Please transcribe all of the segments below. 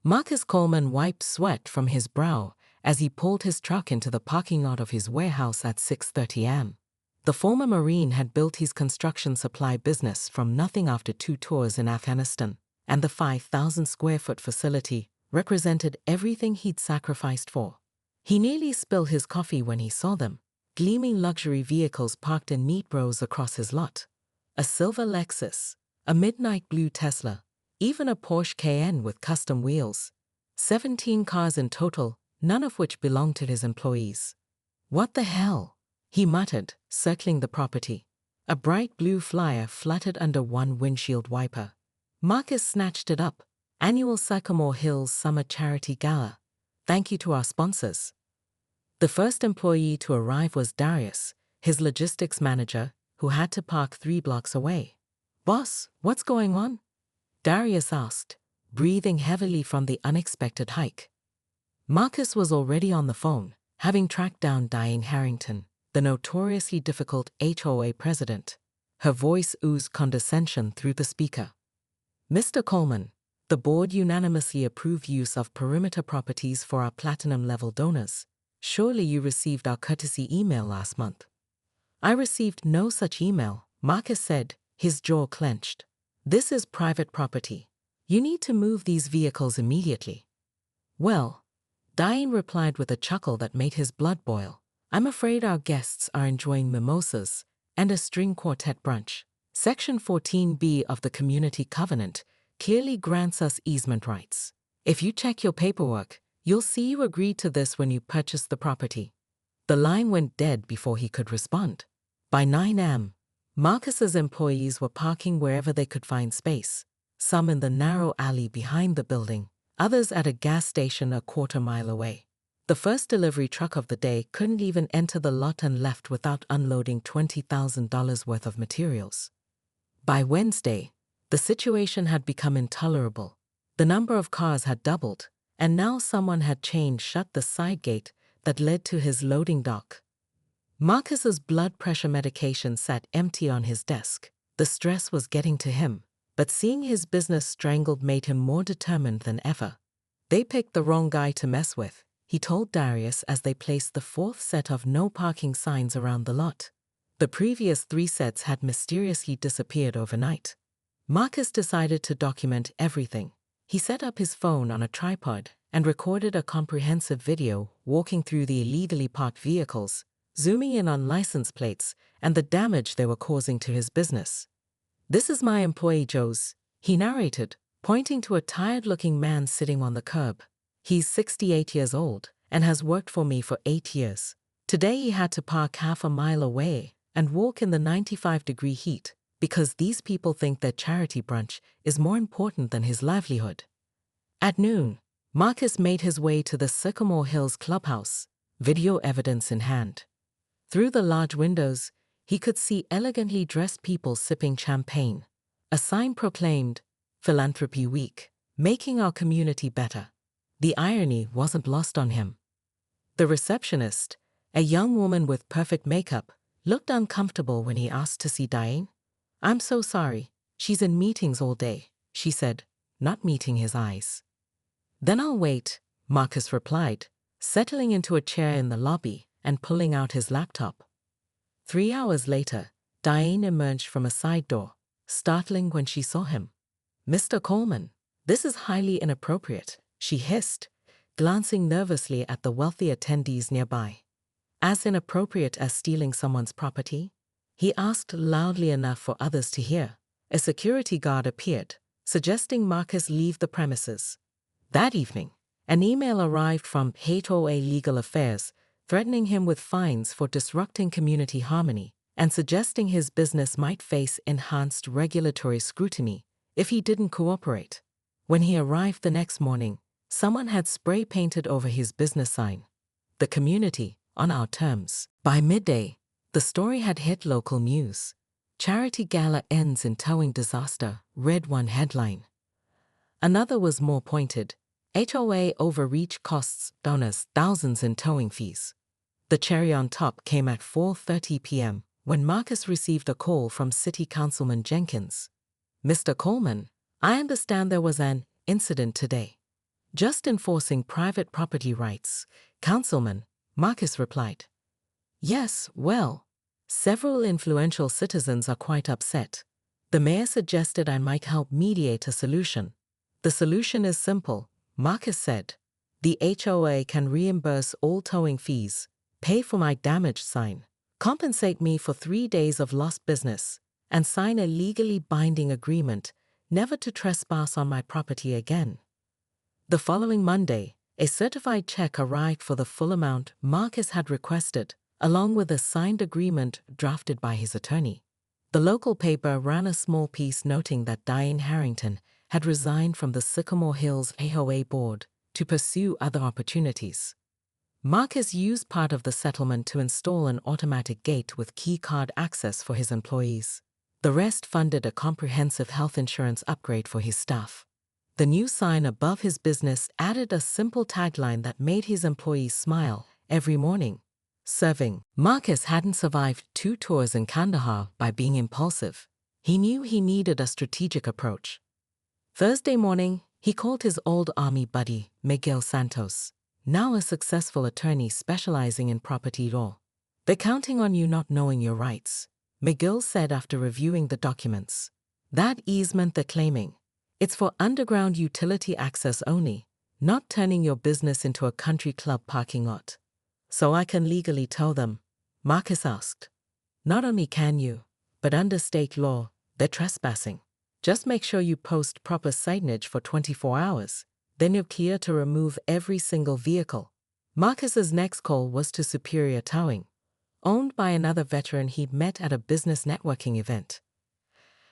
Marcus Coleman wiped sweat from his brow as he pulled his truck into the parking lot of his warehouse at 6:30 a.m. The former Marine had built his construction supply business from nothing after 2 tours in Afghanistan, and the 5,000-square-foot facility represented everything he'd sacrificed for. He nearly spilled his coffee when he saw them, gleaming luxury vehicles parked in neat rows across his lot. A silver Lexus, a midnight blue Tesla, even a Porsche Cayenne with custom wheels. 17 cars in total, none of which belonged to his employees. "What the hell?" he muttered, circling the property. A bright blue flyer fluttered under one windshield wiper. Marcus snatched it up. "Annual Sycamore Hills Summer Charity Gala. Thank you to our sponsors." The first employee to arrive was Darius, his logistics manager, who had to park 3 blocks away. "Boss, what's going on?" Darius asked, breathing heavily from the unexpected hike. Marcus was already on the phone, having tracked down Diane Harrington, the notoriously difficult HOA president. Her voice oozed condescension through the speaker. "Mr. Coleman, the board unanimously approved use of perimeter properties for our platinum-level donors. Surely you received our courtesy email last month." "I received no such email," Marcus said, his jaw clenched. "This is private property. You need to move these vehicles immediately." "Well," Diane replied with a chuckle that made his blood boil, "I'm afraid our guests are enjoying mimosas and a string quartet brunch. Section 14B of the Community Covenant clearly grants us easement rights. If you check your paperwork, you'll see you agreed to this when you purchased the property." The line went dead before he could respond. By 9 a.m., Marcus's employees were parking wherever they could find space, some in the narrow alley behind the building, others at a gas station a quarter-mile away. The first delivery truck of the day couldn't even enter the lot and left without unloading $20,000 worth of materials. By Wednesday, the situation had become intolerable. The number of cars had doubled, and now someone had chained shut the side gate that led to his loading dock. Marcus's blood pressure medication sat empty on his desk. The stress was getting to him, but seeing his business strangled made him more determined than ever. "They picked the wrong guy to mess with," he told Darius as they placed the 4th set of no parking signs around the lot. The previous 3 sets had mysteriously disappeared overnight. Marcus decided to document everything. He set up his phone on a tripod and recorded a comprehensive video walking through the illegally parked vehicles, zooming in on license plates and the damage they were causing to his business. "This is my employee Joe's," he narrated, pointing to a tired-looking man sitting on the curb. "He's 68 years old and has worked for me for 8 years. Today he had to park half a mile away and walk in the 95-degree heat because these people think their charity brunch is more important than his livelihood." At noon, Marcus made his way to the Sycamore Hills clubhouse, video evidence in hand. Through the large windows, he could see elegantly dressed people sipping champagne. A sign proclaimed, "Philanthropy Week, making our community better." The irony wasn't lost on him. The receptionist, a young woman with perfect makeup, looked uncomfortable when he asked to see Diane. "I'm so sorry, she's in meetings all day," she said, not meeting his eyes. "Then I'll wait," Marcus replied, settling into a chair in the lobby and pulling out his laptop. 3 hours later, Diane emerged from a side door, startling when she saw him. "Mr. Coleman, this is highly inappropriate," she hissed, glancing nervously at the wealthy attendees nearby. "As inappropriate as stealing someone's property?" he asked loudly enough for others to hear. A security guard appeared, suggesting Marcus leave the premises. That evening, an email arrived from HOA Legal Affairs threatening him with fines for disrupting community harmony and suggesting his business might face enhanced regulatory scrutiny if he didn't cooperate. When he arrived the next morning, someone had spray painted over his business sign, "The community, on our terms." By midday, the story had hit local news. "Charity Gala ends in towing disaster," read one headline. Another was more pointed. "HOA overreach costs donors thousands in towing fees." The cherry on top came at 4:30 p.m. when Marcus received a call from City Councilman Jenkins. "Mr. Coleman, I understand there was an incident today." Just enforcing private property rights, Councilman, Marcus replied. Yes, well, several influential citizens are quite upset. The mayor suggested I might help mediate a solution. The solution is simple, Marcus said. The HOA can reimburse all towing fees, pay for my damaged sign, compensate me for 3 days of lost business, and sign a legally binding agreement never to trespass on my property again. The following Monday, a certified check arrived for the full amount Marcus had requested, along with a signed agreement drafted by his attorney. The local paper ran a small piece noting that Diane Harrington had resigned from the Sycamore Hills HOA board to pursue other opportunities. Marcus used part of the settlement to install an automatic gate with key card access for his employees. The rest funded a comprehensive health insurance upgrade for his staff. The new sign above his business added a simple tagline that made his employees smile every morning. Serving. Marcus hadn't survived 2 tours in Kandahar by being impulsive. He knew he needed a strategic approach. Thursday morning, he called his old army buddy, Miguel Santos, now a successful attorney specializing in property law. They're counting on you not knowing your rights, Miguel said after reviewing the documents. That easement they're claiming. It's for underground utility access only, not turning your business into a country club parking lot. So I can legally tow them? Marcus asked. Not only can you, but under state law, they're trespassing. Just make sure you post proper signage for 24 hours, then you're clear to remove every single vehicle. Marcus's next call was to Superior Towing, owned by another veteran he'd met at a business networking event.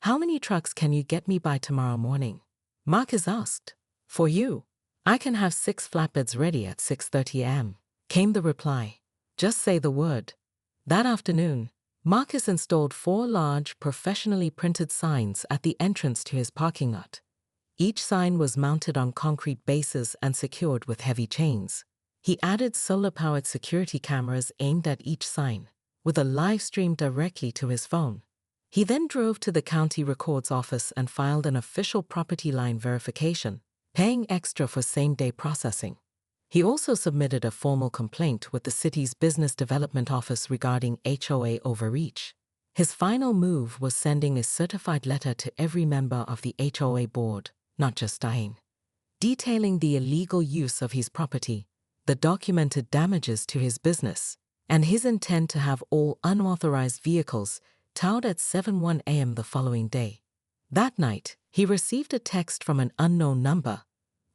How many trucks can you get me by tomorrow morning? Marcus asked. For you, I can have 6 flatbeds ready at 6:30 a.m. came the reply. Just say the word. That afternoon, Marcus installed 4 large, professionally printed signs at the entrance to his parking lot. Each sign was mounted on concrete bases and secured with heavy chains. He added solar-powered security cameras aimed at each sign, with a live stream directly to his phone. He then drove to the county records office and filed an official property line verification, paying extra for same-day processing. He also submitted a formal complaint with the city's business development office regarding HOA overreach. His final move was sending a certified letter to every member of the HOA board, not just Diane, detailing the illegal use of his property, the documented damages to his business, and his intent to have all unauthorized vehicles towed at 7:01 a.m. the following day. That night, he received a text from an unknown number.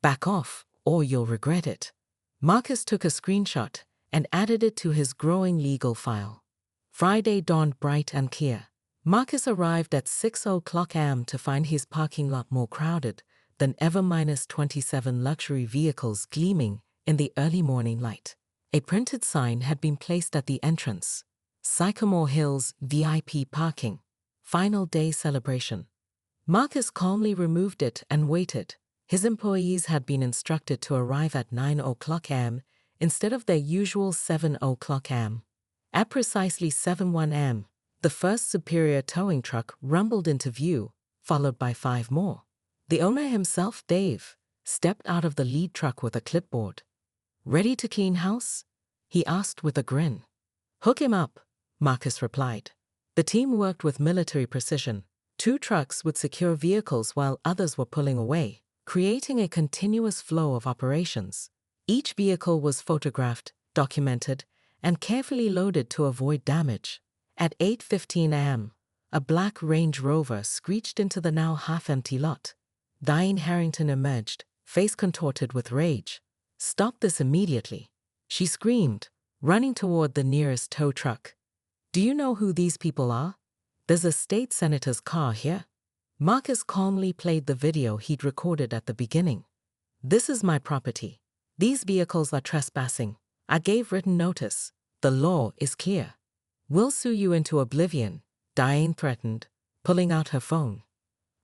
Back off, or you'll regret it. Marcus took a screenshot and added it to his growing legal file. Friday dawned bright and clear. Marcus arrived at 6:00 a.m. to find his parking lot more crowded than ever, minus 27 luxury vehicles gleaming in the early morning light. A printed sign had been placed at the entrance. Sycamore Hills VIP parking. Final day celebration. Marcus calmly removed it and waited. His employees had been instructed to arrive at 9:00 a.m. instead of their usual 7:00 a.m. At precisely 7:01 a.m., the first Superior towing truck rumbled into view, followed by 5 more. The owner himself, Dave, stepped out of the lead truck with a clipboard. Ready to clean house? He asked with a grin. Hook him up, Marcus replied. The team worked with military precision. 2 trucks would secure vehicles while others were pulling away, creating a continuous flow of operations. Each vehicle was photographed, documented, and carefully loaded to avoid damage. At 8:15 a.m., a black Range Rover screeched into the now half-empty lot. Diane Harrington emerged, face contorted with rage. Stop this immediately, she screamed, running toward the nearest tow truck. Do you know who these people are? There's a state senator's car here. Marcus calmly played the video he'd recorded at the beginning. This is my property. These vehicles are trespassing. I gave written notice. The law is clear. We'll sue you into oblivion, Diane threatened, pulling out her phone.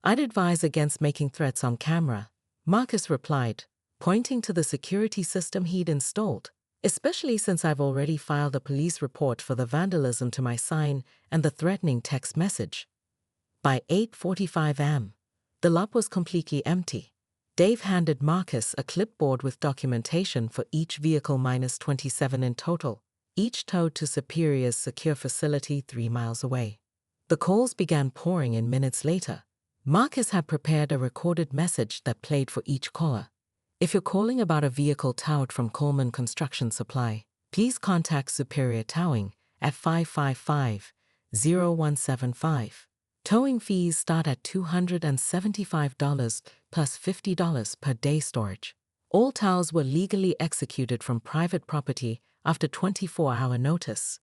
I'd advise against making threats on camera, Marcus replied, pointing to the security system he'd installed, especially since I've already filed a police report for the vandalism to my sign and the threatening text message. By 8:45 a.m., the lot was completely empty. Dave handed Marcus a clipboard with documentation for each vehicle minus 27 in total, each towed to Superior's secure facility 3 miles away. The calls began pouring in minutes later. Marcus had prepared a recorded message that played for each caller. If you're calling about a vehicle towed from Coleman Construction Supply, please contact Superior Towing at 555-0175. Towing fees start at $275 plus $50 per day storage. All tows were legally executed from private property after 24-hour notice.